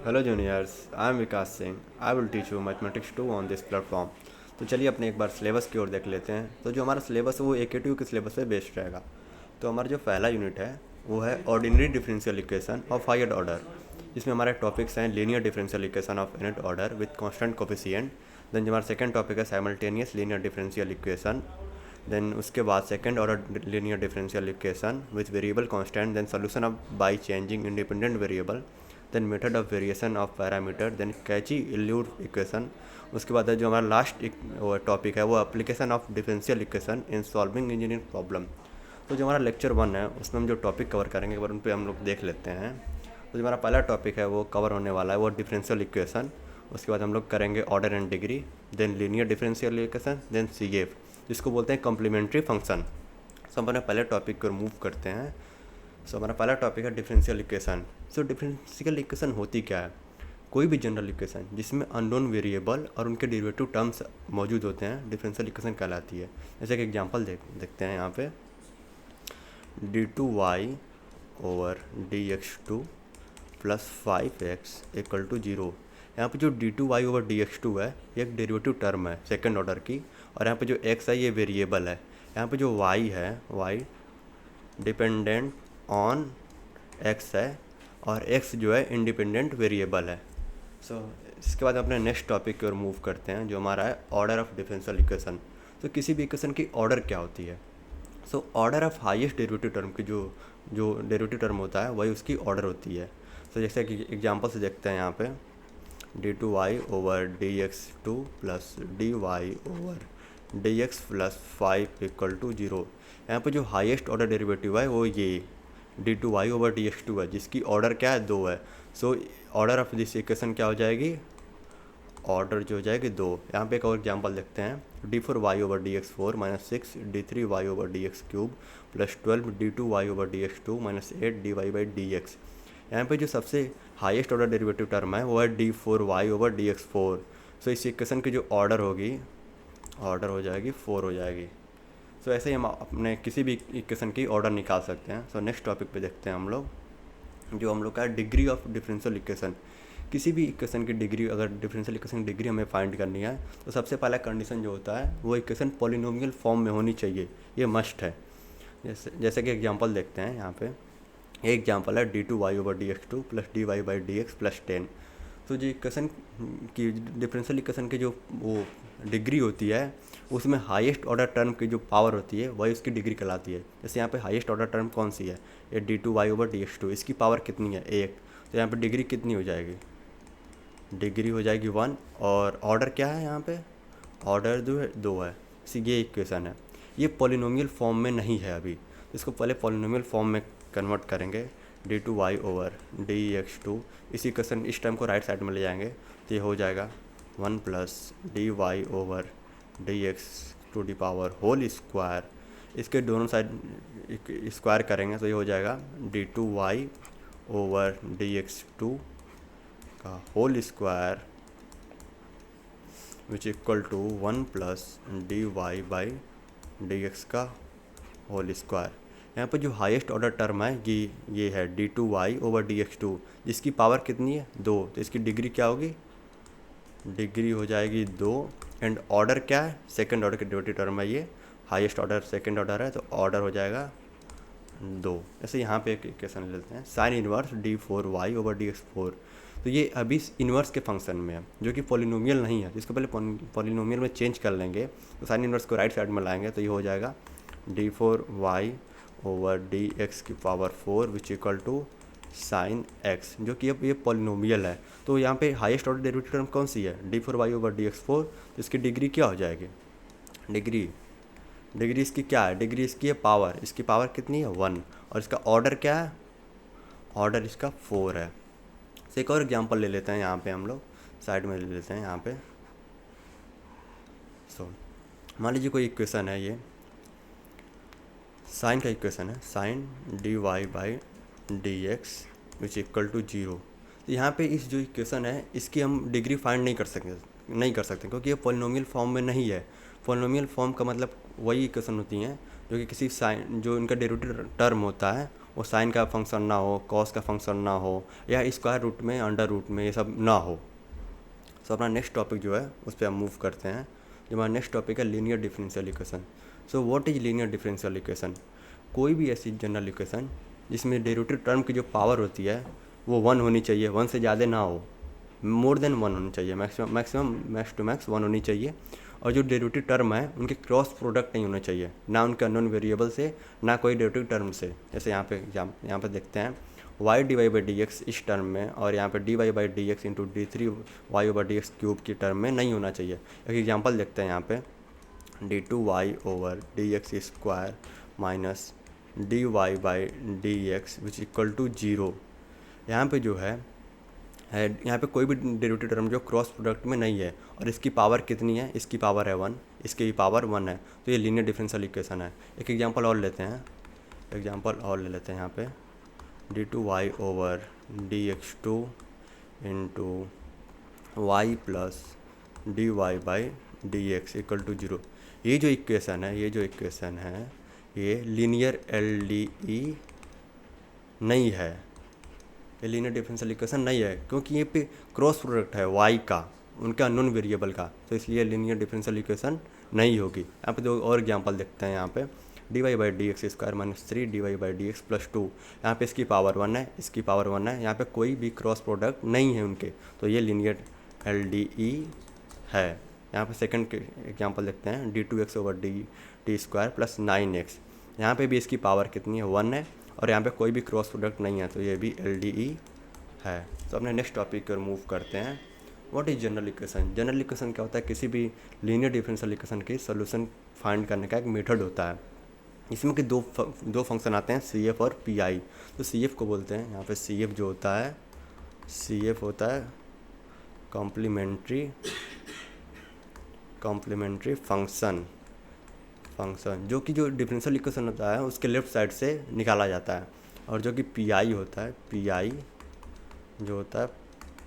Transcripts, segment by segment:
Hello juniors, I am Vikas Singh. I will teach you mathematics 2 on this platform. तो चलिए अपने एक बार syllabus की ओर देख लेते हैं। तो जो हमारा सिलेबस है वो AKTU के सिलेबस पे बेस्ड रहेगा। तो हमारा जो पहला यूनिट है वो है ordinary differential equation of higher order, जिसमें हमारे टॉपिक्स हैं linear differential equation of nth order with constant coefficient. Then जो हमारा सेकंड टॉपिक है simultaneous linear differential equation. Then उसके बाद second order linear differential equation with variable constant, then solution of by changing independent variable, then method of variation of parameter, then Cauchy Euler equation. उसके बाद जो हमारा last topic है वो application of differential equation in solving engineering problem. तो जो हमारा lecture 1 है उसमें हम जो टॉपिक कवर करेंगे एक बार उन पर हम लोग देख लेते हैं। तो जो हमारा पहला टॉपिक है वो कवर होने वाला है वो डिफरेंशियल इक्वेशन। उसके बाद हम लोग करेंगे order and degree, then linear differential equation, then CF जिसको बोलते हैं कॉम्प्लीमेंट्री फंक्शन। सो हम अपने पहले टॉपिक को मूव करते हैं। सो हमारा पहला टॉपिक है डिफरेंशियल इक्वेशन। सो डिफरेंशियल इक्वेशन होती क्या है? कोई भी जनरल इक्वेशन जिसमें अननोन वेरिएबल और उनके डेरिवेटिव टर्म्स मौजूद होते हैं डिफरेंशियल इक्वेशन कहलाती है। जैसे कि एग्जांपल देखते हैं यहाँ पे d2y over dx2 plus 5x equal to 0। यहाँ पे जो d2y ओवर dx2 है ये एक डेरिवेटिव टर्म है सेकंड ऑर्डर की, और यहाँ पे जो x है ये वेरिएबल है। यहाँ पे जो y है y डिपेंडेंट ऑन x है और x जो है इंडिपेंडेंट वेरिएबल है। इसके बाद अपने नेक्स्ट टॉपिक की ओर मूव करते हैं जो हमारा है ऑर्डर ऑफ डिफरेंशियल इक्वेशन। तो किसी भी इक्वेशन की ऑर्डर क्या होती है? Order of highest derivative term की जो जो डेरिवेटिव टर्म होता है वही उसकी ऑर्डर होती है। जैसे कि एग्जांपल से देखते हैं यहाँ पे d2y over dx2 plus dy over dx plus 5 equal to 0। यहाँ पे जो हाईएस्ट ऑर्डर डेरिवेटिव है वो ये d2y ओवर dx2 है जिसकी ऑर्डर क्या है 2 है। ऑर्डर ऑफ दिस इक्वेशन क्या हो जाएगी? ऑर्डर जो हो जाएगी 2। यहाँ पे एक और एग्जांपल देखते हैं d4y over dx4 minus 6 d3y over dx cube plus 12 d2y over dx2 minus 8 dy by dx। यहाँ पे जो सबसे हाईएस्ट ऑर्डर डेरिवेटिव टर्म है वो है d4y ओवर dx4। इस इक्वेशन की जो ऑर्डर होगी ऑर्डर हो जाएगी 4 हो जाएगी। ऐसे ही हम अपने किसी भी इक्वेशन की ऑर्डर निकाल सकते हैं। नेक्स्ट टॉपिक पे देखते हैं हम लोग जो हम लोग का डिग्री ऑफ डिफरेंशियल इक्वेशन। किसी भी इक्वेशन की डिग्री, अगर डिफरेंशियल इक्वेशन की डिग्री हमें फाइंड करनी है तो सबसे पहला कंडीशन जो होता है वो इक्वेशन पॉलिनोमियल फॉर्म में होनी चाहिए, ये मस्ट है। जैसे कि एग्जांपल देखते हैं यहाँ पे ये एग्जांपल है d2y over dx2 plus dy by dx plus 10। जो इक्वेशन की डिफरेंशियल इक्वेशन की जो वो डिग्री होती है उसमें हाईएस्ट ऑर्डर टर्म की जो पावर होती है वही उसकी डिग्री कहलाती है। जैसे यहाँ पे हाईएस्ट ऑर्डर टर्म कौन सी है? ये d2y ओवर dx2, इसकी पावर कितनी है? 1। तो यहाँ पे डिग्री कितनी हो जाएगी? डिग्री हो जाएगी 1। और ऑर्डर क्या है यहाँ पे? ऑर्डर जो है 2 है। ये इक्वेशन है, ये पॉलिनोमियल फॉर्म में नहीं है अभी। इसको पहले पॉलिनोमियल फॉर्म में कन्वर्ट करेंगे d2y ओवर dx2। इसी इक्वेशन इस टर्म को राइट साइड में ले जाएंगे तो ये हो जाएगा 1 plus dy over dx to the power whole square. इसके दोनों साइड स्क्वायर करेंगे तो ये हो जाएगा d2y ओवर dx2 का whole square which equal to 1 plus dy by dx का होल स्क्वायर। यहाँ पर जो हाईएस्ट ऑर्डर टर्म है ये है d2y ओवर dx2 जिसकी पावर कितनी है? 2। तो इसकी डिग्री क्या होगी? डिग्री हो जाएगी 2। एंड ऑर्डर क्या है? सेकंड ऑर्डर की डेरिवेटिव टर्म है ये, हाईएस्ट ऑर्डर सेकंड ऑर्डर है तो ऑर्डर हो जाएगा 2। ऐसे यहाँ पे एक इक्वेशन लेते हैं sine inverse d4y over dx4। तो ये अभी इन्वर्स के फंक्शन में है जो कि पॉलिनोमियल नहीं है, जिसको पहले पॉलिनोमियल में चेंज कर लेंगे तो साइन इन्वर्स को राइट साइड में लाएंगे तो ये हो जाएगा d4y ओवर dx की power 4 which equal to sine x, जो कि अब ये पॉलिनोमियल है। तो यहाँ पे हाईएस्ट ऑर्डर डेरिवेटिव टर्म कौन सी है? d4y over dx4। तो इसकी डिग्री क्या हो जाएगी? डिग्री इसकी क्या है? डिग्री इसकी है पावर, इसकी पावर कितनी है? 1। और इसका ऑर्डर क्या है? ऑर्डर इसका 4 है। एक और एग्जांपल ले लेते हैं यहाँ पे, हम लोग साइड में ले लेते हैं यहाँ पे। मान लीजिए कोई इक्वेशन है, ये साइन का इक्वेशन है, sine dy by dx which equal to 0। तो यहाँ पे इस जो इक्वेशन है इसकी हम डिग्री फाइंड नहीं कर सकते क्योंकि ये पॉलिनोमियल फॉर्म में नहीं है। पॉलिनोमियल फॉर्म का मतलब वही इक्वेशन होती हैं जो कि किसी साइन जो इनका डेरिवेटिव टर्म होता है वो साइन का फंक्शन ना हो, कॉस का फंक्शन ना हो, या स्क्वायर रूट में, अंडर रूट में, ये सब ना हो। सो अपना नेक्स्ट टॉपिक जो है उस पर हम मूव करते हैं। जो हमारा नेक्स्ट टॉपिक है linear differential equation. So what is linear differential equation? कोई भी ऐसी जनरल इक्वेशन जिसमें डेरिवेटिव टर्म की जो पावर होती है वो 1 होनी चाहिए, 1 से ज़्यादा ना हो, मोर देन 1 होनी चाहिए, मैक्सिमम मैक्स टू मैक्स 1 होनी चाहिए। और जो डेरिवेटिव टर्म है उनके क्रॉस प्रोडक्ट नहीं होने चाहिए, ना उनके अननोन वेरिएबल से, ना कोई डेरिवेटिव टर्म से। जैसे यहाँ पे देखते हैं y d y by d x इस टर्म में, और यहाँ पे d y by d x into d three y over d x cube की टर्म में नहीं होना चाहिए। एक एग्जांपल देखते हैं यहाँ पे d two y over d x square minus d y by d x which equal to 0। यहाँ पे जो है यहाँ पे कोई भी डेरिवेटिव टर्म जो क्रॉस प्रोडक्ट में नहीं है, और इसकी पावर कितनी है, इसकी पावर है 1, इसकी पावर 1 है, तो ये लीनियर डिफरेंशियल इक्वेशन है। एक एग्जांपल और लेते हैं, ले लेते हैं यहाँ पे d two y over d x two into y plus d y by d x equal to 0। ये जो इक्वेशन है ये लीनियर LDE नहीं है, ये लीनियर डिफरेंशियल इक्वेशन नहीं है, क्योंकि ये पे क्रॉस प्रोडक्ट है y का, उनका अननोन वेरिएबल का, तो इसलिए लीनियर डिफरेंशियल इक्वेशन नहीं होगी। यहाँ पे दो और एग्जांपल देखते हैं। यहाँ पे d y by d x square minus 3 d y by d x plus 2, यहाँ पे इसकी पावर 1 है, इसकी पावर 1 है, यहाँ पे कोई भी क्रॉस प्रोडक्ट नहीं है उनके, तो ये लीनियर LDE है। यहाँ पे सेकंड एग्जांपल देखते हैं d two x over d square plus 9x, यहाँ पे भी इसकी पावर कितनी है, 1 है, और यहाँ पे कोई भी क्रॉस प्रोडक्ट नहीं है, तो ये भी LDE है। तो अपने नेक्स्ट टॉपिक पर मूव करते हैं। What is general equation? General equation क्या होता है? किसी भी लीनियर डिफरेंशियल इक्वेशन की सोल्यूशन फाइंड करने का एक मेथड होता है। इसमें कि दो फंक्शन आते हैं, CF और PI। तो CF को बोलते हैं, यहाँ पे CF जो होता है, CF होता है कॉम्प्लीमेंट्री फंक्शन, जो कि जो डिफरेंशियल इक्वेशन होता है उसके लेफ्ट साइड से निकाला जाता है। और जो कि PI होता है, PI जो होता है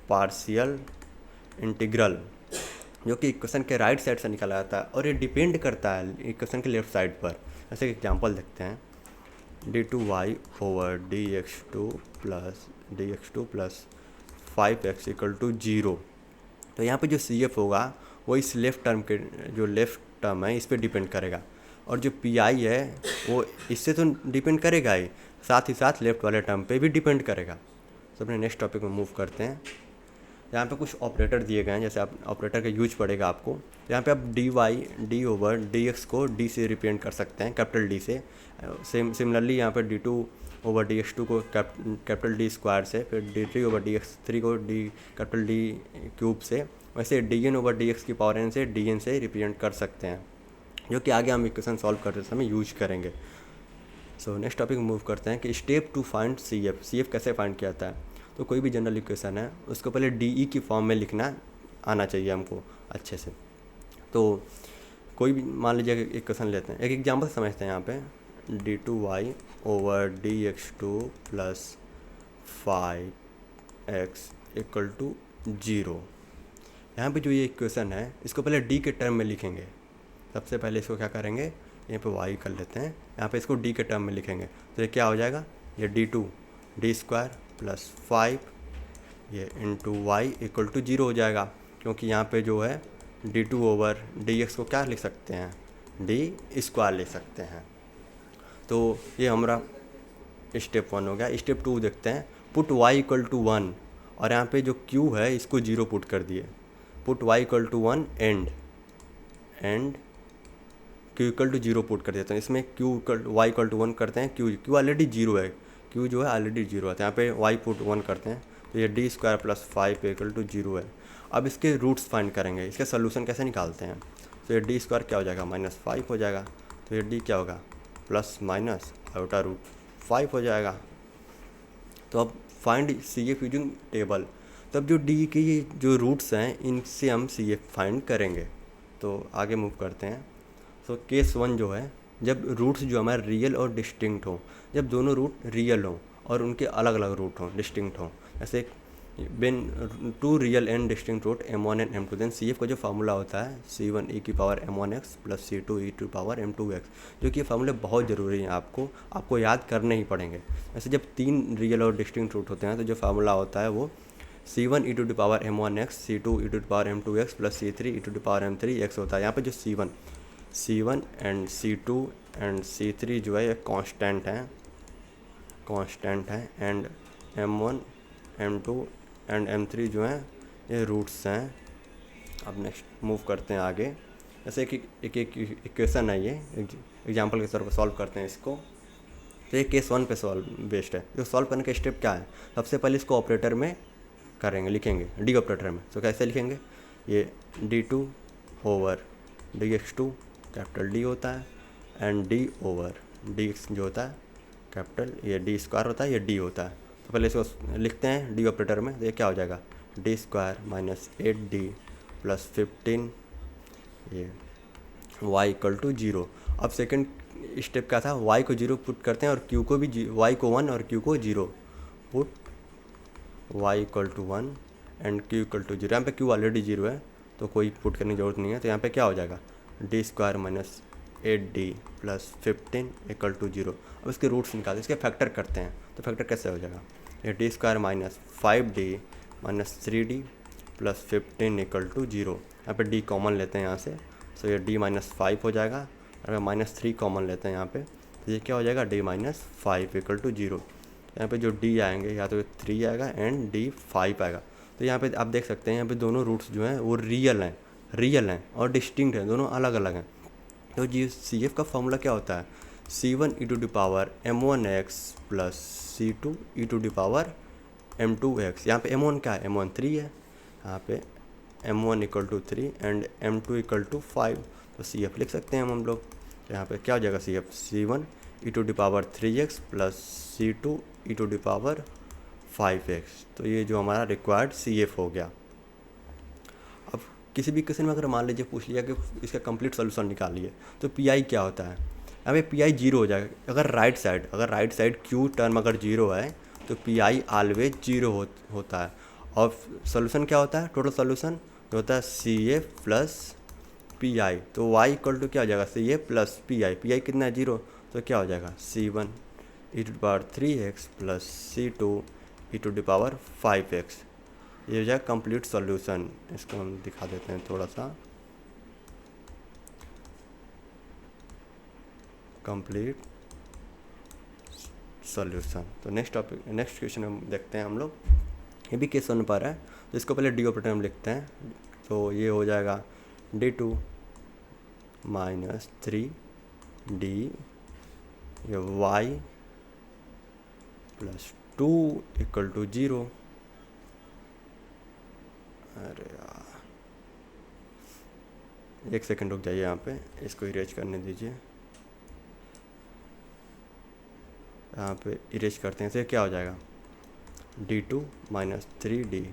पार्शियल इंटीग्रल, जो कि इक्वेशन के राइट साइड से निकाला जाता है, और ये डिपेंड करता है इक्वेशन के लेफ्ट साइड पर। ऐसे एग्जांपल देखते हैं d two y over d x two plus 5x equal to 0। तो यहाँ पे जो CF होगा वो इस लेफ्ट टर्म के, जो लेफ्ट टर्म है इस पर डिपेंड करेगा, और जो PI है वो इससे तो डिपेंड करेगा ही, साथ ही साथ लेफ्ट वाले टर्म पे भी डिपेंड करेगा। तो अपने नेक्स्ट टॉपिक में मूव करते हैं। यहाँ पे कुछ ऑपरेटर दिए गए हैं, जैसे आप ऑपरेटर का यूज पड़ेगा आपको। यहाँ पे आप डी ओवर डी एक्स को डी से रिप्रेजेंट कर सकते हैं, कैपिटल डी से। सिमिलरली यहाँ पे d two over d x two को कैपिटल डी स्क्वायर से, फिर d three over d x three को कैपिटल डी क्यूब से, वैसे d n over d x की पावर n से डी एन से रिप्रेजेंट कर सकते हैं, जो कि आगे हम इक्वेशन सॉल्व करते समय यूज करेंगे। सो नेक्स्ट टॉपिक मूव करते हैं कि स्टेप टू फाइंड CF कैसे फाइंड किया जाता है। तो कोई भी जनरल इक्वेशन है उसको पहले DE की फॉर्म में लिखना आना चाहिए हमको अच्छे से। तो कोई भी मान लीजिए इक्वेशन लेते हैं, एक एग्जांपल समझते हैं। यहाँ पे d two y over d x two plus 5x equal to 0। यहाँ पे जो ये इक्वेशन है इसको पहले D के टर्म में लिखेंगे। सबसे पहले इसको क्या करेंगे, यहाँ पे y कर लेते हैं, यहाँ पे इसको D के टर्म में लिखेंगे, तो ये क्या हो जाएगा, ये D2 डी स्क्वायर प्लस 5 ये इंटू वाई इक्वल टू 0 हो जाएगा, क्योंकि यहाँ पे जो है D2 ओवर डी एक्स को क्या लिख सकते हैं, डी स्क्वायर ले सकते हैं। तो ये हमारा स्टेप 1 हो गया। स्टेप 2 देखते हैं, पुट y इक्वल टू 1, और यहाँ पे जो q है इसको 0 पुट कर दिए, put y equal to 1 and q equal to 0 put कर देते हैं। इसमें y इक्वल टू 1 करते हैं, q ऑलरेडी 0 है, q जो है ऑलरेडी 0 है, तो यहाँ पे y पुट 1 करते हैं, तो ये d square plus 5 equal to 0 है। अब इसके रूट्स फाइंड करेंगे, इसका सोल्यूशन कैसे निकालते हैं। तो ये डी स्क्वायर क्या हो जाएगा, -5 हो जाएगा, तो ये डी क्या होगा, प्लस माइनस आउटा रूट 5 हो जाएगा। तो अब फाइंड CF यूजिंग टेबल, तब जो डी के ये जो रूट्स हैं इनसे हम CF फाइंड करेंगे। तो आगे मूव करते हैं। तो केस 1 जो है, जब रूट्स जो हमारे रियल और डिस्टिंक्ट हों, जब दोनों रूट रियल हों और उनके अलग अलग रूट हों, डिस्टिंक्ट हों। जैसे been two real and distinct root m1 and m2, then C F का जो फार्मूला होता है c1 e की power m1x plus c2 e to power m2x, जो कि ये फार्मूले बहुत ज़रूरी हैं, आपको याद करने ही पड़ेंगे। ऐसे जब तीन रियल और डिस्टिंक्ट रूट होते हैं तो जो फार्मूला होता है वो c1 e to power m1x, c2 e to power m2x plus c3 e to power m3x होता है। यहाँ पे जो c1 and c2 and c3 जो है ये कांस्टेंट है and m1 m2 and m3 जो हैं ये रूट्स हैं। अब नेक्स्ट मूव करते हैं आगे। जैसे एक इक्वेशन है, ये एग्जांपल के तौर पर सॉल्व करते हैं इसको। तो ये केस 1 पे बेस्ड है। तो सॉल्व करने का स्टेप क्या है, सबसे पहले इसको ऑपरेटर में करेंगे, लिखेंगे डी ऑपरेटर में। तो कैसे लिखेंगे, ये d2 over dx2 capital D होता है एंड d ओवर dx जो होता है कैपिटल, ये d स्क्वायर होता है, ये d होता है। तो पहले इसको लिखते हैं डी ऑपरेटर में। तो ये क्या हो जाएगा, d square minus 8d plus 15 ये y इक्वल टू 0। अब सेकंड स्टेप क्या था, y को 0 पुट करते हैं और q को भी y को 1 और q को 0 put, y equal to 1 and q equal to 0। यहाँ पे q ऑलरेडी 0 है तो कोई पुट करने की जरूरत नहीं है। तो यहाँ पे क्या हो जाएगा, d square minus 8d plus 15 equal to 0। अब इसके रूट्स निकालते हैं, इसके फैक्टर करते हैं। तो फैक्टर कैसे हो जाएगा, ये d square minus 5d minus 3d plus 15 equal to 0। यहाँ पे d कॉमन लेते हैं यहाँ से, तो ये d माइनस 5 हो जाएगा। अगर माइनस 3 कॉमन लेते हैं यहाँ पे तो ये क्या हो जाएगा, d माइनस 5 इक्वल टू 0। यहाँ पे जो d आएंगे या तो 3 आएगा एंड d 5 आएगा। तो यहाँ पे आप देख सकते हैं यहाँ पे दोनों रूट्स जो हैं वो रियल हैं और डिस्टिंक्ट हैं, दोनों अलग अलग हैं। तो जी सी एफ का फॉर्मूला क्या होता है, c1 e to the power m1x plus c2 e to the power m2x। यहाँ पे m1 क्या है, m1 3 है, यहाँ पे m1 equal to 3 and m2 equal to 5। तो सी एफ लिख सकते हैं हम लोग। तो यहाँ पे क्या हो जाएगा, C F c1 e to the power 3x plus c2 e to the power 5x। तो ये जो हमारा रिक्वायर्ड सी एफ हो गया। अब किसी भी क्वेश्चन में अगर मान लीजिए पूछ लिया कि इसका कंप्लीट सोल्यूशन निकालिए, तो पी आई क्या होता है, यहाँ पे पी आई 0 हो जाएगा। अगर राइट साइड क्यू टर्म अगर 0 है तो पी आई ऑलवेज 0 होता है। और सोल्यूशन क्या होता है, टोटल सोल्यूशन जो होता है C F plus P I. तो वाई इक्वल टू क्या हो जाएगा, C F plus P I कितना है 0, तो क्या हो जाएगा c1 e to the power 3x plus c2 e to the power 5x। ये हो जाएगा कंप्लीट सॉल्यूशन। इसको हम दिखा देते हैं थोड़ा सा, कंप्लीट सॉल्यूशन। तो नेक्स्ट क्वेश्चन हम देखते हैं हम लोग। ये भी केस 1 पर है, तो इसको पहले डी ऑपरेटर में लिखते हैं। तो ये हो जाएगा d2 माइनस 3d ये y प्लस 2 इक्वल टू 0। अरे यार, एक सेकंड रुक जाइए, यहाँ पे इसको इरेज करने दीजिए। यहाँ पे इरेज करते हैं, तो क्या हो जाएगा, d2 minus 3d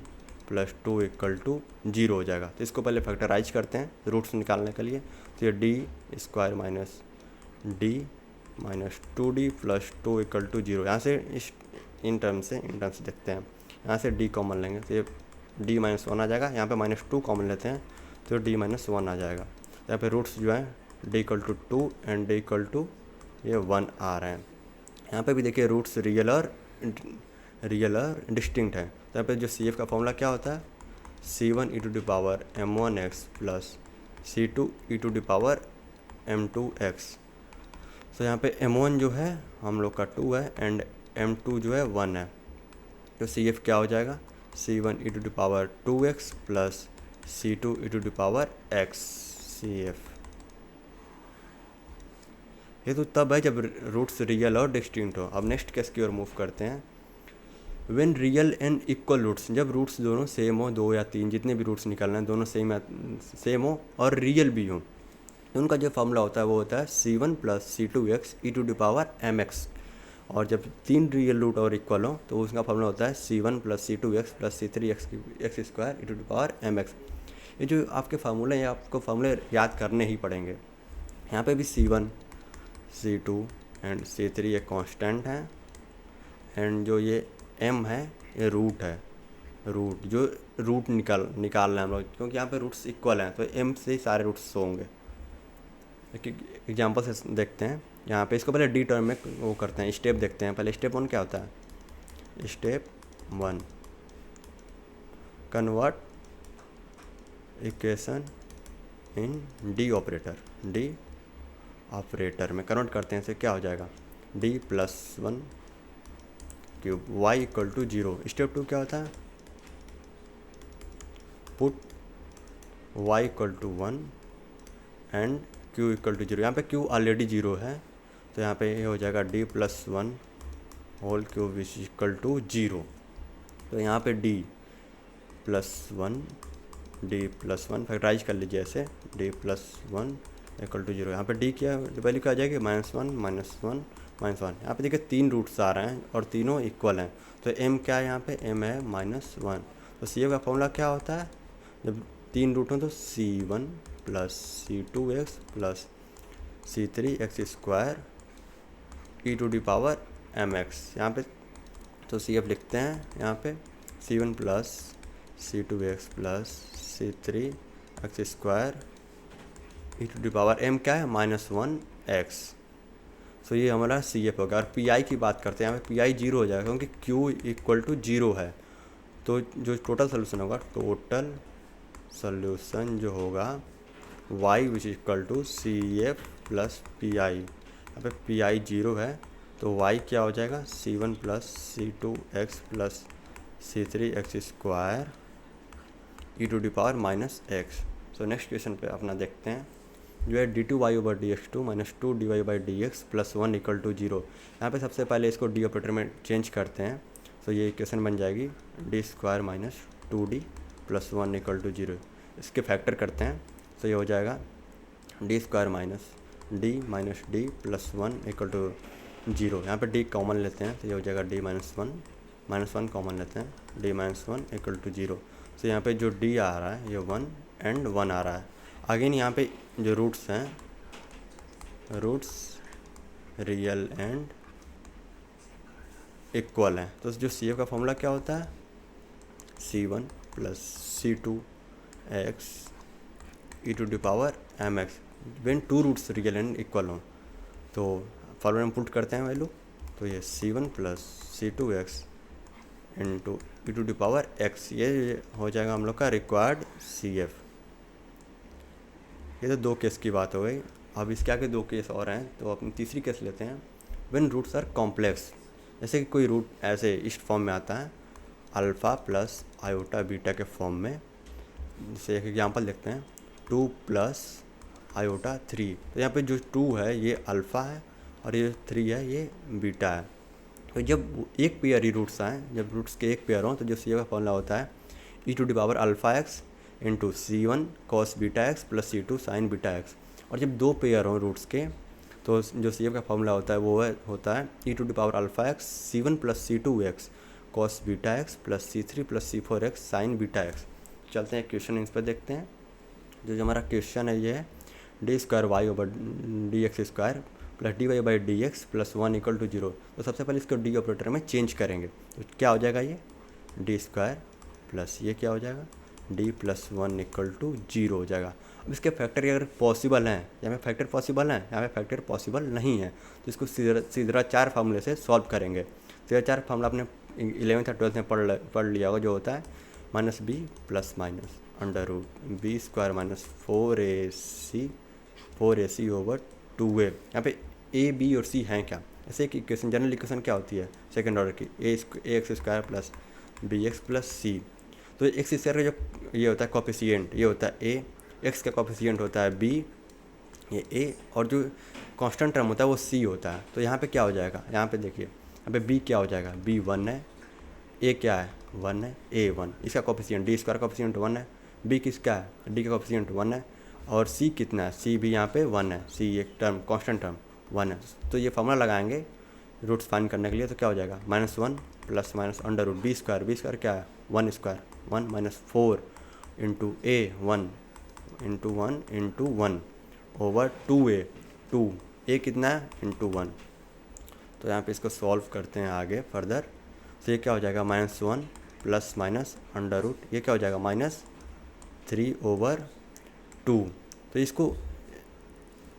plus 2 equal to 0 हो जाएगा। तो इसको पहले फैक्टराइज करते हैं रूट्स निकालने के लिए। तो ये d square minus d minus 2d plus 2 equal to 0। यहाँ से इन टर्म से देखते हैं। यहाँ से d कॉमन लेंगे तो ये d माइनस 1 आ जाएगा। यहाँ पे माइनस 2 कॉमन लेते हैं तो d माइनस 1 आ जाएगा। यहाँ पे रूट्स जो है d equal to 2 and d equal to ये 1 आ रहे हैं। यहाँ पे भी देखिए रूट्स रियल और डिस्टिंक्ट है। तो यहाँ पे जो सी एफ का फॉर्मूला क्या होता है, c1 e to the power m1x plus c2 e to the power m2x। तो यहाँ पे m1 जो है हम लोग का 2 है एंड m2 जो है 1 है। तो सी एफ क्या हो जाएगा, c1 e to the power 2x plus c2 e to the power x। C F ये तो तब है जब रूट्स रियल और डिस्टिंक्ट हो। अब नेक्स्ट केस की ओर मूव करते हैं। When real and equal roots, जब रूट्स दोनों सेम हो, 2 या 3 जितने भी रूट्स निकालना है दोनों सेम हो और रियल भी हो, तो उनका जो फॉर्मूला होता है वो होता है c1 plus c2x e to the power mx। और जब 3 रियल रूट और इक्वल हो तो उसका फॉर्मूला होता है c1 plus c2x plus c3x square e to the power mx। ये जो आपके फार्मूले हैं आपको फार्मूले याद करने ही पड़ेंगे। यहाँ पे भी c1 c2 एंड c3 ये कांस्टेंट है एंड जो ये m है ये रूट है। रूट, जो रूट निकालना है हम लोग, क्योंकि यहाँ पे रूट्स इक्वल हैं तो m से ही सारे रूट्स होंगे। एक एग्जांपल से देखते हैं। यहाँ पे इसको पहले डी टर्म में वो करते हैं, स्टेप देखते हैं। पहले स्टेप 1 क्या होता है? Step 1, convert equation in D operator में कन्वर्ट करते हैं। इसे क्या हो जाएगा? d+1 cube y equal to 0। Step 2 क्या होता है? Put y equal to 1 and q equal to 0। यहाँ पे q ऑलरेडी 0 है तो यहाँ पे ये हो जाएगा d+1 whole cube which equal to 0। तो यहाँ पे d+1 फैक्टराइज कर लीजिए ऐसे, d+1 इक्वल टू 0। यहाँ पे d क्या वैल्यू क्या आ जाएगी? -1 -1 यहाँ पे देखिए 3 रूट्स आ रहे हैं और तीनों इक्वल हैं। तो m क्या है? यहाँ पे m है -1। तो सी का फॉर्मूला क्या होता है? जब 3 रूट हों तो c1 + c2x + c3x² e⁻mx। यहाँ पे तो CF लिखते हैं यहाँ पे c1 + c2x + c3x² e⁻m क्या है? -1x। तो ये हमारा CF होगा। और PI की बात करते हैं, यहाँ पे PI 0 हो जाएगा क्योंकि Q इक्वल टू 0 है। तो जो टोटल सोल्यूशन होगा, टोटल सोल्यूशन जो होगा y which equal to CF + PI। यहाँ पे PI 0 है तो y क्या हो जाएगा? c1 + c2x + c3x² e⁻−x। तो नेक्स्ट क्वेश्चन पे अपना देखते हैं, जो है d2y/dx2 - 2dy/dx + 1 इक्वल टू 0। यहाँ पे सबसे पहले इसको डी ऑपरेटर में चेंज करते हैं तो ये इक्वेशन बन जाएगी d² - 2d + 1 इक्वल टू 0। इसके फैक्टर करते हैं तो ये हो जाएगा d² - d - d + 1 equal to 0। यहाँ पे d कॉमन लेते हैं तो ये हो जाएगा d - 1 कॉमन लेते हैं, d - 1 इक्वल टू 0। तो यहाँ पे जो d आ रहा है ये 1 एंड 1 आ रहा है। अगेन यहाँ पे जो रूट्स हैं, रूट्स रियल एंड इक्वल हैं। तो जो CF का फॉर्मूला क्या होता है? c1 + c2x e⁻mx when 2 roots real and equal हों। तो फॉर्मूला में पुट करते हैं वैल्यू, तो ये c1 + c2x इंटू e⁻x ये हो जाएगा हम लोग का रिक्वायर्ड CF। ये तो 2 केस की बात हो गई। अब इसके आगे 2 केस और हैं तो अपनी तीसरी केस लेते हैं, व्हेन रूट्स आर कॉम्प्लेक्स। जैसे कि कोई रूट ऐसे इस फॉर्म में आता है, अल्फ़ा + आयोटा बीटा के फॉर्म में। जैसे एक एग्जांपल देखते हैं, 2 + आयोटा 3। तो यहाँ पे जो 2 है ये अल्फ़ा है और ये 3 है ये बीटा है। तो जब एक पेयर ही रूट्स आएँ, जब रूट्स के एक पेयर हों तो जो CF का फॉर्मूला होता है e⁻α(x) into c1 cos βx + c2 sin βx। और जब 2 पेयर हों रूट्स के तो जो CF का फॉर्मूला होता है वो होता है e⁻α(x) c1 + c2x cos βx + c3 + c4x sin βx। चलते हैं क्वेश्चन इस पर देखते हैं। जो हमारा क्वेश्चन है ये है d²y/dx² + dy/dx + 1 इक्वल टू 0। तो सबसे पहले इसको डी ऑपरेटर में चेंज करेंगे तो क्या हो जाएगा? ये d² प्लस ये क्या हो जाएगा? d+1 इक्वल टू 0 हो जाएगा। अब इसके फैक्टर अगर पॉसिबल हैं, यहाँ पे फैक्टर पॉसिबल हैं, यहाँ पे फैक्टर पॉसिबल नहीं है, तो इसको सीधा 4 फार्मूले से सॉल्व करेंगे। सीधा 4 फार्मूला आपने 11th और 12th में पढ़ लिया होगा, जो होता है -b + -√b² - 4ac/2a। यहाँ पे a, b और c हैं क्या? ऐसे एक इक्वेशन, जनरल इक्वेशन क्या होती है सेकेंड ऑर्डर की? ax² + bx + c। तो एक्स स्क्वायर का जो ये होता है कॉफिशिएंट, ये होता है a, x का कॉफिशिएंट होता है b, ये a, और जो कांस्टेंट टर्म होता है वो c होता है। तो यहाँ पे क्या हो जाएगा? यहाँ पे देखिए, यहाँ पे b क्या हो जाएगा? b 1 है, a क्या है? 1 है, a 1। इसका कॉफिशिएंट d² कॉफिशिएंट 1 है, b किसका है? d का कॉफिशिएंट 1 है, और c कितना है? c भी यहाँ पे 1 है, c एक टर्म कांस्टेंट टर्म 1 है। तो ये फॉर्मूला लगाएंगे रूट्स फाइंड करने के लिए, तो क्या हो जाएगा? -1 + -√b², क्या है? 1² 1 - 4 into a 1 into 1 into 1 over 2a 2 a कितना है? इंटू 1। तो यहाँ पे इसको सॉल्व करते हैं आगे फर्दर। तो ये क्या हो जाएगा? -1 प्लस माइनस अंडर रूट, ये क्या हो जाएगा -3/2। तो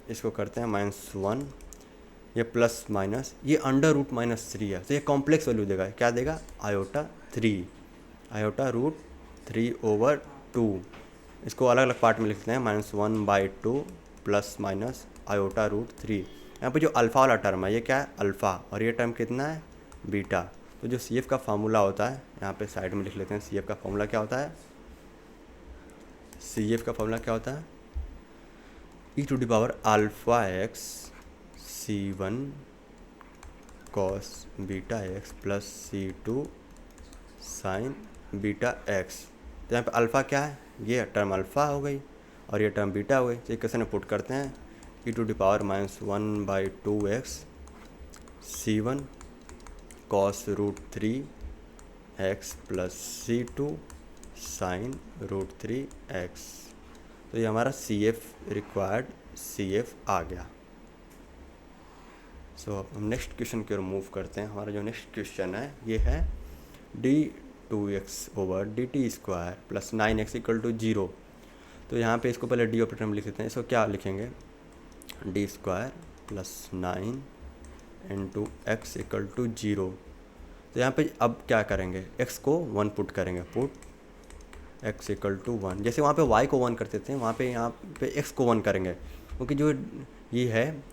इसको करते हैं -1, ये प्लस माइनस, ये अंडर रूट -3 है, तो ये कॉम्प्लेक्स वैल्यू देगा, क्या देगा -3/2। इसको अलग अलग पार्ट में लिखते हैं, -1/2 प्लस माइनस -√3। यहाँ पे जो अल्फ़ा वाला टर्म है ये क्या है, अल्फ़ा, और ये टर्म कितना है, बीटा। तो जो सी एफ का फार्मूला होता है, यहाँ पे साइड में लिख लेते हैं, सी एफ का फार्मूला क्या होता है, सी एफ का फार्मूला क्या होता है, e⁴ C1 cos beta x plus C2 sign beta x. तो यहाँ पे अल्फ़ा क्या है, ये टर्म अल्फ़ा हो गई और ये टर्म बीटा हो गई। तो कैसे ने पुट करते हैं, e⁻⁻1/2x C1 cos √3x plus C2 sign √3x। तो ये हमारा रिक्वायर्ड सी एफ आ गया। सो अब हम नेक्स्ट क्वेश्चन की ओर मूव करते हैं। हमारा जो नेक्स्ट क्वेश्चन है ये है d2x/dt² प्लस 9x = 0। तो यहाँ पे इसको पहले डी ऑपरेटर में लिख देते हैं। इसको क्या लिखेंगे, d² प्लस 9 इंटू x = 0। तो यहाँ पे अब क्या करेंगे, x को 1 पुट करेंगे, पुट x = 1। जैसे वहाँ पे y को 1 करते थे, वहाँ पे यहाँ पे x को 1 करेंगे, क्योंकि जो ये है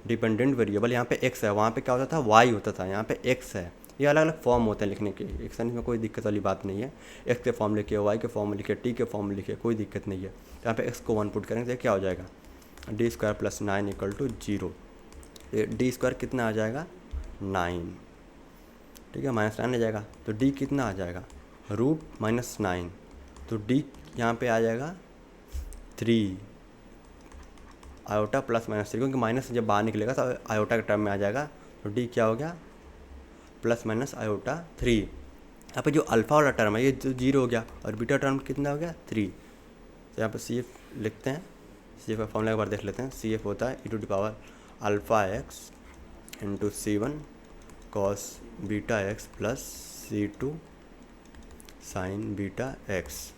डिपेंडेंट वेरिएबल, यहाँ पे x है, वहाँ पे क्या होता था, y होता था, यहाँ पे x है। ये अलग अलग फॉर्म होते हैं लिखने के, एक सेंस में कोई दिक्कत वाली बात नहीं है। x के फॉर्म लिखे, y के फॉर्म लिखे, t के फॉर्म लिखे, कोई दिक्कत नहीं है। यहाँ पे x को 1 पुट करेंगे तो क्या हो जाएगा, d² प्लस 9 = 0। d² कितना आ जाएगा, 9, ठीक है, -9 आ जाएगा। तो d कितना आ जाएगा, √-9। तो d यहाँ पे आ जाएगा 3 आयोटा प्लस -3, क्योंकि माइनस जब बाहर निकलेगा तो आयोटा के टर्म में आ जाएगा। तो d क्या हो गया, +-3। यहाँ पे जो अल्फ़ा वाला टर्म है ये जो 0 हो गया, और बीटा टर्म कितना हो गया, 3। तो यहाँ पे सी एफ लिखते हैं, सी एफ का फॉर्मूला एक बार देख लेते हैं। सी एफ होता है e⁻⁴x into C1 cos beta x plus C2 sign beta x.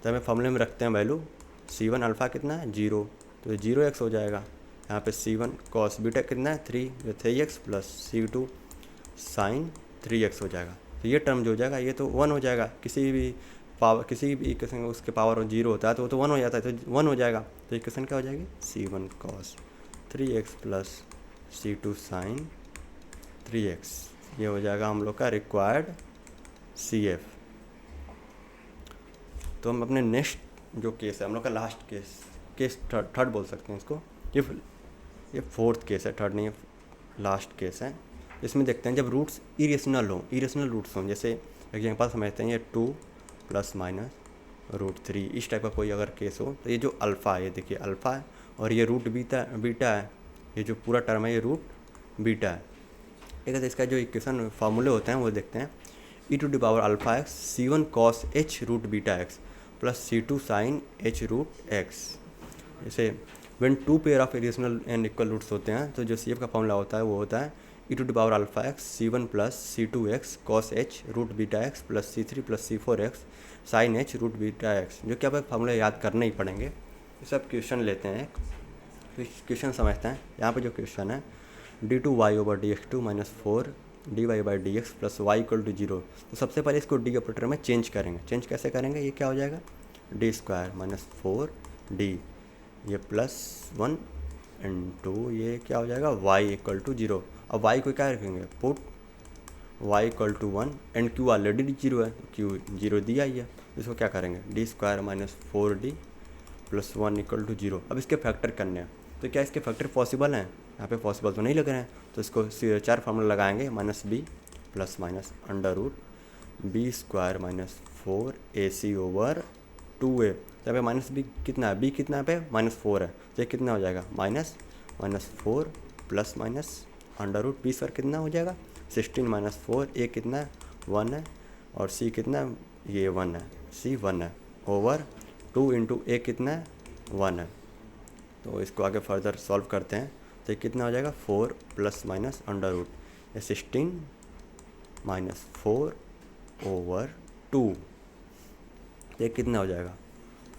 तो हमें फॉर्मूले में रखते हैं वैल्यू, C1 अल्फ़ा कितना है, 0, तो 0x हो जाएगा। यहाँ पे C1 cos बीटा कितना है, 3, जो 3x plus C2 sign 3x हो जाएगा। तो ये टर्म जो हो जाएगा ये तो 1 हो जाएगा। किसी भी इक्वेशन उसके पावर 0 होता है तो वो तो 1 हो जाता है, तो 1 हो जाएगा। तो इक्वेशन क्या हो जाएगी, C1 cos 3x plus C2 sign 3x। ये हो जाएगा हम लोग का रिक्वायर्ड CF। तो हम अपने नेक्स्ट जो केस है हम लोग का, लास्ट केस थर्ड बोल सकते हैं इसको, ये फोर्थ केस है, थर्ड नहीं है, लास्ट केस है। इसमें देखते हैं जब रूट्स इरेशनल रूट्स हों, जैसे एग्जाम्पल समझते हैं, ये 2 ± √3, इस टाइप का कोई अगर केस हो, तो ये जो अल्फ़ा है, ये देखिए अल्फ़ा है, और ये रूट बीटा है, ये जो पूरा टर्म है ये रूट बीटा है। ठीक है, तो इसका जो इक्वेशन फार्मूले होते हैं वो देखते हैं, e⁻⁴x C1 cos h √βx plus C2 sine h √x। जैसे when 2 pair of irrational and equal roots होते हैं, तो जो CF का फॉर्मूला होता है वो होता है e⁻⁴x C1 plus C2x cos h √βx plus C3 plus C4x sine h √βx, जो कि आप फार्मूला याद करने ही पड़ेंगे। ये सब क्वेश्चन लेते हैं, क्वेश्चन समझते हैं। यहाँ पे जो क्वेश्चन है d2y/dx2 - 4 dy/dx प्लस y = 0। तो सबसे पहले इसको डी ऑपरेटर में चेंज करेंगे। चेंज कैसे करेंगे, ये क्या हो जाएगा, d² - 4d, ये +1 इंटू ये क्या हो जाएगा, y = 0। अब y को क्या रखेंगे, put y = 1 and q already 0 है, q 0 दिया ही है। इसको क्या करेंगे, d² - 4d प्लस 1 = 0। अब इसके फैक्टर करने हैं, तो क्या इसके फैक्टर पॉसिबल हैं, यहाँ पे पॉसिबल तो नहीं लग रहे हैं। तो इसको 4 फार्मूला लगाएंगे, -b plus minus √b² - 4ac/2a। तो यहाँ पे -b कितना है, b कितना है पे, -4 है, तो ये कितना हो जाएगा, -4 प्लस माइनस √b² कितना हो जाएगा, 16 - 4, a कितना है, 1 है, और c कितना है, ये 1 है, c 1 है, ओवर 2 इंटू a कितना है, 1 है। तो इसको आगे फर्दर सॉल्व करते हैं, तो ये कितना हो जाएगा, 4 प्लस माइनस √, ये 16 - 4 ओवर 2, ये कितना हो जाएगा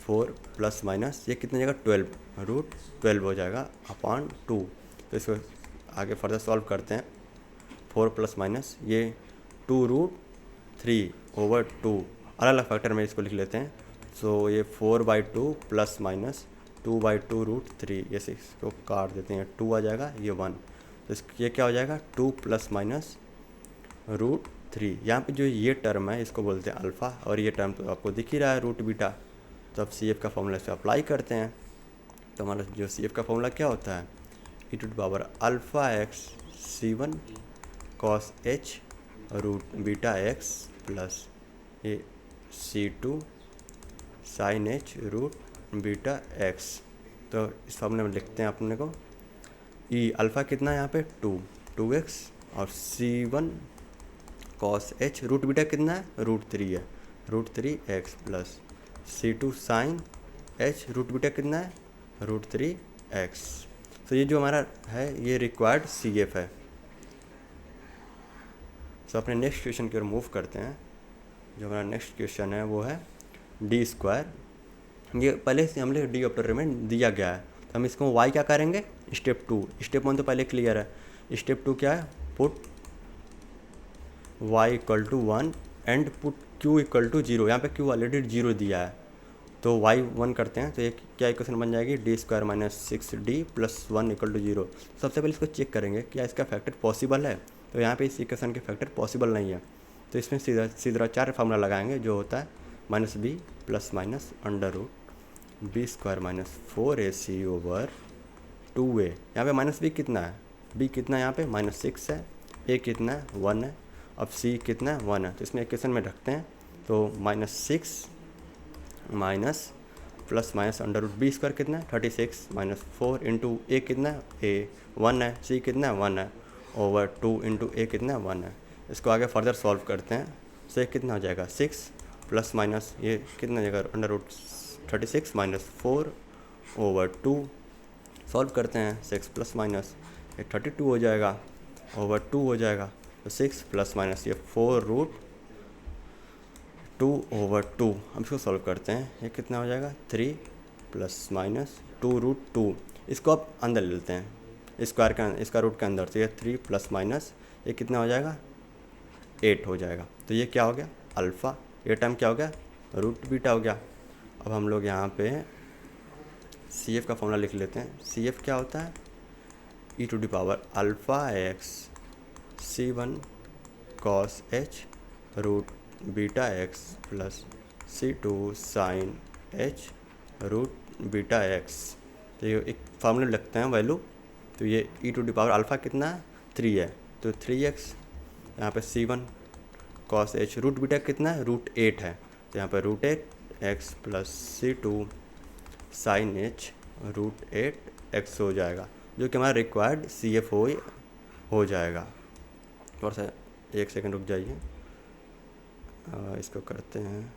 4 प्लस माइनस ये कितना हो जाएगा 12, रूट 12 हो जाएगा अपॉन 2। तो इसको आगे फर्दर सॉल्व करते हैं। 4 प्लस माइनस ये 2 रूट 3 ओवर 2, अलग अलग फैक्टर में इसको लिख लेते हैं। सो ये 4/2 प्लस माइनस 2/2 रूट 3, ये इसको काट देते हैं, 2 आ जाएगा, ये 1। तो ये क्या हो जाएगा 2 प्लस माइनस रूट 3। यहाँ पे जो ये टर्म है इसको बोलते हैं अल्फ़ा, और ये टर्म तो आपको दिख ही रहा है रूट बीटा। तो अब सी एफ का फॉर्मूला इसे अप्लाई करते हैं। तो हमारा जो सी एफ का फॉर्मूला क्या होता है, e⁻α x c1 cos h root beta x plus ये c2 sin h root beta x। तो इस फॉर्मूले में लिखते हैं अपने को ई अल्फ़ा कितना है यहाँ पे 2x, और c1 cos h root beta कितना है रूट 3 है, root 3x plus c2 sin h root beta कितना है रूट 3x। तो ये जो हमारा है ये रिक्वायर्ड सी एफ है। तो अपने नेक्स्ट क्वेश्चन की ओर मूव करते हैं। जो हमारा नेक्स्ट क्वेश्चन है वो है d²। ये पहले से हमने डी ऑपरेटर में दिया गया है, तो हम इसको y क्या करेंगे स्टेप 2। स्टेप 1 तो पहले क्लियर है, स्टेप 2 क्या है put y = 1 and put q = 0। यहाँ पे q ऑलरेडी 0 दिया है, तो y 1 करते हैं। तो ये क्या इक्वेशन बन जाएगी d² - 6d + 1 = 0। सबसे पहले इसको चेक करेंगे क्या इसका फैक्टर पॉसिबल है। तो यहाँ पे इस इक्वेशन के फैक्टर पॉसिबल नहीं है, तो इसमें सीधा 4 फार्मूला लगाएंगे, जो होता है -b + (√b² - 4ac/2a। यहाँ पे -b कितना है, b कितना है यहाँ पे -6 है, a कितना है 1 है, अब c कितना है 1 है। तो इसमें इक्वेशन में रखते हैं, तो -6 माइनस प्लस माइनस (√b² कितना है 36 - 4 इंटू a कितना है a 1 है, c कितना है 1 है, ओवर 2 इंटू a कितना है 1 है। इसको आगे फर्दर सॉल्व करते हैं। तो ये कितना हो जाएगा 6 प्लस माइनस ये कितना हो जाएगा (36 - 4 ओवर 2। सॉल्व करते हैं 6 प्लस माइनस ये 32 हो जाएगा, ओवर 2 हो जाएगा। तो 6 प्लस माइनस ये 4√2 ओवर 2। अब इसको सॉल्व करते हैं, ये कितना हो जाएगा 3 प्लस माइनस 2√2। इसको आप अंदर ले लेते हैं स्क्वायर का, इसका रूट के अंदर। तो ये 3 प्लस माइनस ये कितना हो जाएगा 8 हो जाएगा। तो ये क्या हो गया अल्फ़ा, ये टाइम क्या हो गया रूट बीटा हो गया। अब हम लोग यहाँ पे सी एफ का फॉर्मूला लिख लेते हैं। सी एफ क्या होता है e⁻α x c1 cos h root beta x plus c2 sin h root beta x। तो ये एक फार्मूला लगते हैं वैल्यू। तो ये e⁻α कितना है 3 है, तो 3x। यहाँ पे c1 cos h root beta कितना है √8 है, तो यहाँ पे √8x plus c2 sin h √8x हो जाएगा, जो कि हमारा रिक्वायर्ड सी एफ हो जाएगा। थोड़ा सा 1 सेकंड रुक जाइए, इसको करते हैं।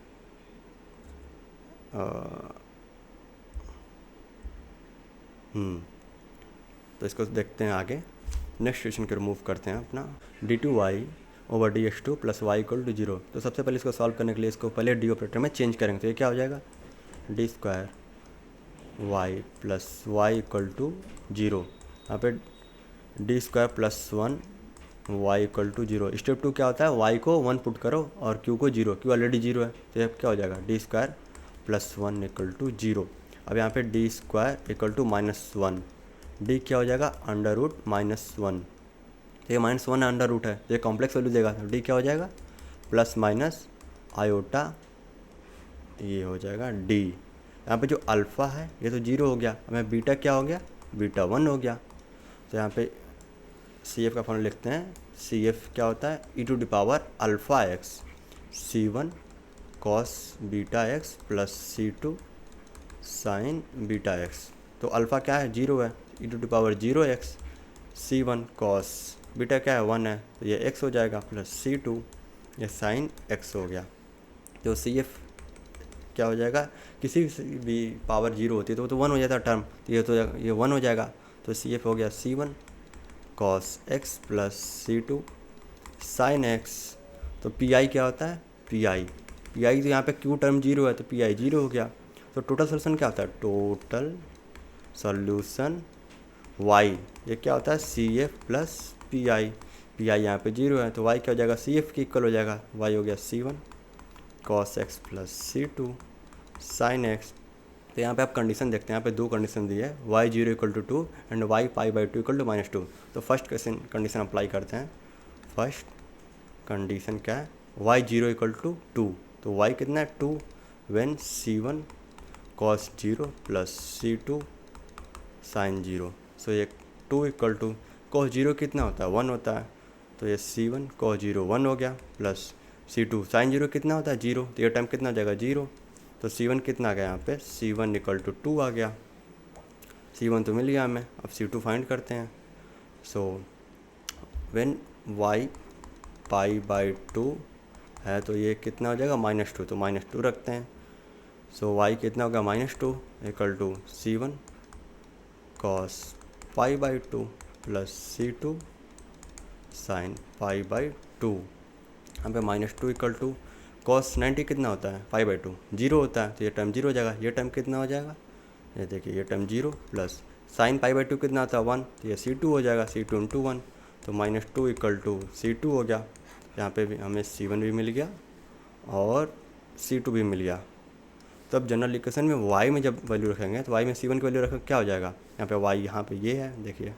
तो इसको देखते हैं आगे। नेक्स्ट क्वेश्चन को रिमूव करते हैं अपना d2y/dx2 + y = 0। तो सबसे पहले इसको सॉल्व करने के लिए इसको पहले डी ऑपरेटर में चेंज करेंगे। तो ये क्या हो जाएगा d² y + y = 0। यहाँ पे d² + 1 y = 0। स्टेप 2 क्या होता है y को 1 पुट करो और q को 0, q ऑलरेडी 0 है। तो ये क्या हो जाएगा d² + 1 = 0। अब यहाँ पे d² = -1, d क्या हो जाएगा √-1। तो ये -1 अंडर रूट है, तो ये कॉम्प्लेक्स वैल्यू देगा। तो d क्या हो जाएगा प्लस माइनस आयोटा, ये हो जाएगा d। यहाँ पे जो अल्फ़ा है ये तो 0 हो गया, हमें बीटा क्या हो गया बीटा 1 हो गया। तो यहाँ पे सी एफ का फॉर्मूला लिखते हैं। सी एफ क्या होता है e⁻α x c1 cos beta x plus c2 sin beta x। तो अल्फ़ा क्या है 0 है, e⁻0x c1 cos बीटा क्या है 1 है, तो ये x हो जाएगा प्लस c2 ये sin x हो गया। तो सी एफ क्या हो जाएगा, किसी भी पावर 0 होती है तो वो तो 1 हो जाता है टर्म, तो ये 1 हो जाएगा। तो सी एफ हो गया c1 cos x plus c2 sin x। तो पी आई क्या होता है पी आई पी आई तो यहाँ पे क्यू टर्म जीरो है तो पी आई जीरो हो गया। तो टोटल सोल्यूशन क्या होता है, टोटल सोल्यूशन वाई ये क्या होता है C F plus P I यहाँ पे जीरो है तो वाई क्या हो जाएगा सी एफ के इक्वल हो जाएगा, वाई हो गया c one cos x plus c two sine x. तो यहाँ पे आप कंडीशन देखते हैं, यहाँ पे दो कंडीशन दी है, y zero equal to two and y pi by two equal to minus two. तो फर्स्ट कंडीशन अप्लाई करते हैं। फर्स्ट कंडीशन क्या है, y zero equal to two, तो वाई कितना है two when c one cos zero plus c two sine zero. So ये two equal to cos zero कितना होता है वन होता है, तो ये c one cos zero one हो गया plus c two sine zero कितना होता है जीरो, तो ये टाइम कितना हो जाएगा जीरो। तो सी वन कितना आ गया यहाँ पे सी वन इक्वल टू टू आ गया, सी वन तो मिल गया हमें, अब सी टू फाइंड करते हैं। So when y pi by two है तो ये कितना हो जाएगा माइनस टू, तो माइनस टू रखते हैं। सो वाई कितना होगा minus two equal to c one cos pi by two plus c two sine pi by two. यहाँ पे minus two equal to cos 90 कितना होता है पाई बाई टू जीरो होता है, तो ये टर्म जीरो हो जाएगा, ये टर्म कितना हो जाएगा ये देखिए ये term zero plus sign pi by to कितना आता है वन, तो ये सी टू हो जाएगा सी टू इंटू वन, तो minus two equal to c two हो गया। यहाँ पे भी हमें सी वन भी मिल गया और सी टू भी मिल गया। तो अब जनरल इक्वेशन में वाई में जब वैल्यू रखेंगे तो वाई में सी वन की वैल्यू रखेंगे क्या हो जाएगा, यहाँ पे वाई यहाँ पे ये है देखिए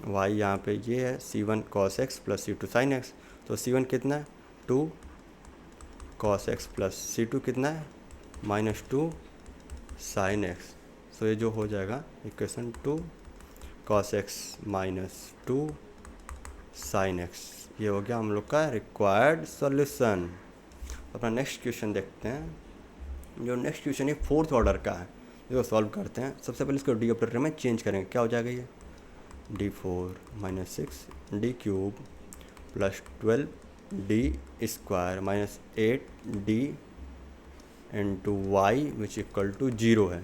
वाई यहाँ पे ये है c one cos x plus c two sine x, तो सी वन कितना है two cos x plus c two कितना है minus two sine x. So ये जो हो जाएगा equation two cos x minus two sine x, ये हो गया हम लोग का रिक्वायर्ड सॉल्यूशन। अपना नेक्स्ट क्वेश्चन देखते हैं। जो नेक्स्ट क्वेश्चन है फोर्थ ऑर्डर का है, इसको सॉल्व करते हैं। सबसे पहले इसको डी ऑपरेटर में चेंज करेंगे, क्या हो जाएगा ये d four minus six d cube plus 12 d square minus 8 d into y which equal to zero है।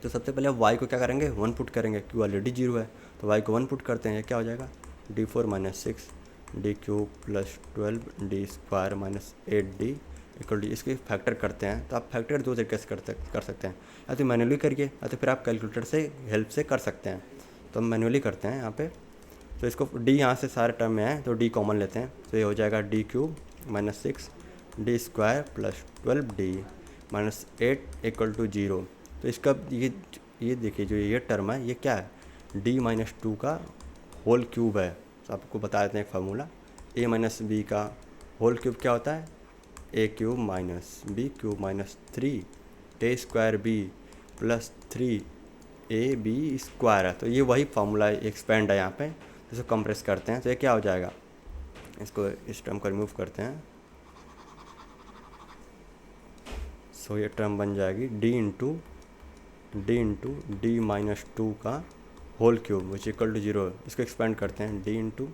तो सबसे पहले वाई को क्या करेंगे वन पुट करेंगे, क्यों ऑलरेडी जीरो है, तो वाई को वन पुट करते हैं, क्या हो जाएगा D four minus six d cube plus 12 d square minus 8 D equal D. इसके फैक्टर करते हैं तो आप फैक्टर दो तरीके से कर सकते हैं, या तो मैनुअली करिए या तो फिर आप कैलकुलेटर से हेल्प से कर सकते हैं। तो हम मैनुअली करते हैं यहाँ पे। तो इसको डी यहाँ से सारे टर्म में है तो डी कॉमन लेते हैं, तो ये हो जाएगा d cube minus six d square plus 12 d minus 8 equal to zero. तो इसका ये देखिए जो ये टर्म है ये क्या है डी माइनस टू का होल क्यूब है। तो आपको बता देते हैं एक फार्मूला, ए माइनस बी का होल क्यूब क्या होता है a cube minus b cube minus three a square b plus three a b square है। तो ये वही फार्मूला एक्सपेंड है यहाँ पे, इसको कंप्रेस करते हैं तो ये क्या हो जाएगा, इसको इस टर्म को रिमूव करते हैं। सो ये टर्म बन जाएगी D into D minus two का whole cube which equal to zero. इसको एक्सपेंड करते हैं डी इंटू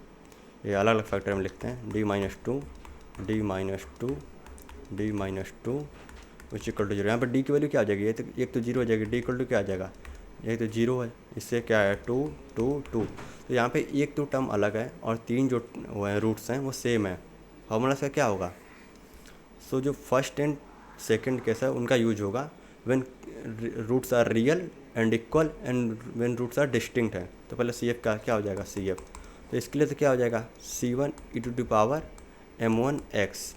ये अलग अलग फैक्टर में लिखते हैं d minus two which equal to zero. यहाँ पर डी की वैल्यू क्या आ जाएगी, ये तो एक तो जीरो हो जाएगी, डी इक्वल टू क्या आ जाएगा ये तो जीरो है, इससे क्या है टू टू टू। तो यहाँ पे एक तो टर्म अलग है और तीन जो रूट्स हैं वो सेम है। फॉर्मूला से क्या होगा, सो जो फर्स्ट एंड सेकंड केस है उनका यूज होगा when roots are real and equal and when roots are distinct है। तो पहले सी एफ का क्या हो जाएगा सी एफ, तो इसके लिए तो क्या हो जाएगा c one e to the power m one x,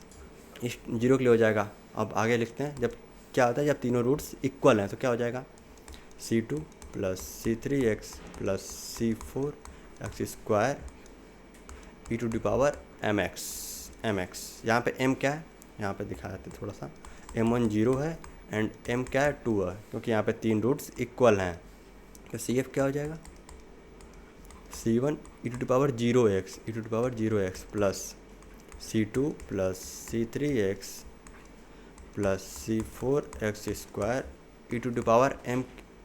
इस जीरो के लिए हो जाएगा। अब आगे लिखते हैं जब क्या होता है जब तीनों रूट्स इक्वल हैं तो क्या हो जाएगा c two plus c three x plus c four x square e to the power m x. यहाँ पे m क्या है, यहाँ पे दिखा देते थोड़ा सा, m1 जीरो है एंड m क्या है 2 है, क्योंकि यहाँ पे तीन रूट्स इक्वल हैं। तो सी एफ क्या हो जाएगा c one e to the power zero x plus c two plus c three x plus c four x square e to the power m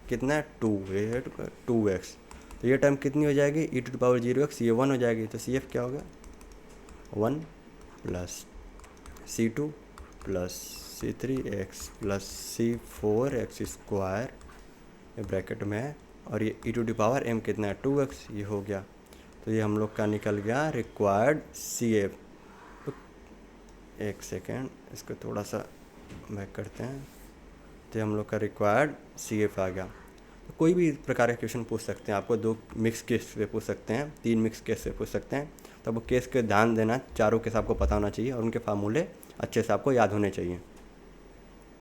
कितना है 2, ये है 2x। तो ये टर्म कितनी हो जाएगी e to the power zero x, ये 1 हो जाएगी। तो सी एफ क्या होगा 1 plus c two plus c three x plus c four x square ये ब्रैकेट में है और ये e to the power m कितना है 2x, ये हो गया। तो ये हम लोग का निकल गया रिक्वायर्ड सी एफ। तो एक सेकेंड, इसको थोड़ा सा बैक करते हैं। तो हम लोग का रिक्वायर्ड CF आ गया। तो कोई भी प्रकार का क्वेश्चन पूछ सकते हैं आपको, 2 मिक्स केस पे पूछ सकते हैं, 3 मिक्स केस पे पूछ सकते हैं। तो वो केस के ध्यान देना, चारों केस आपको पता होना चाहिए और उनके फार्मूले अच्छे से आपको याद होने चाहिए।